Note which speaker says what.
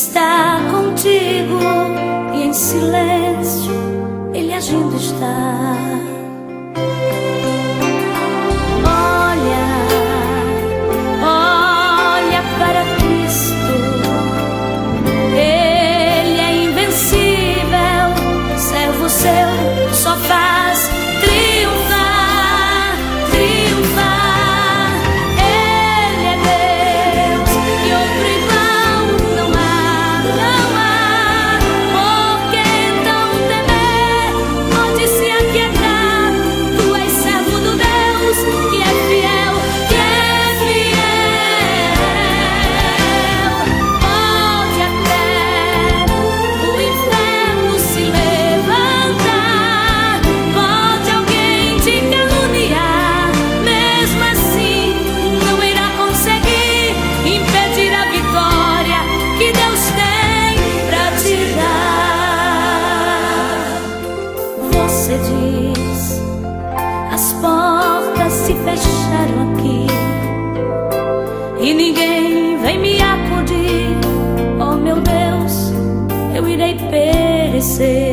Speaker 1: está contigo e em silêncio Ele agindo está. Olha para Cristo, Ele é invencível, servo seu só faz triunfar, triunfar. Ele é Deus e outro igual não há, não há. Por que então temer? Pode se aquietar. Tu és servo do Deus que é fiel, que é fiel. Pode até o inferno se levantar, pode alguém te caluniar, mesmo assim não irá conseguir impedir a vitória que Deus tem pra te dar. Você diz: as portas se fecharam aqui e ninguém vem me acudir. Oh meu Deus, eu irei perecer.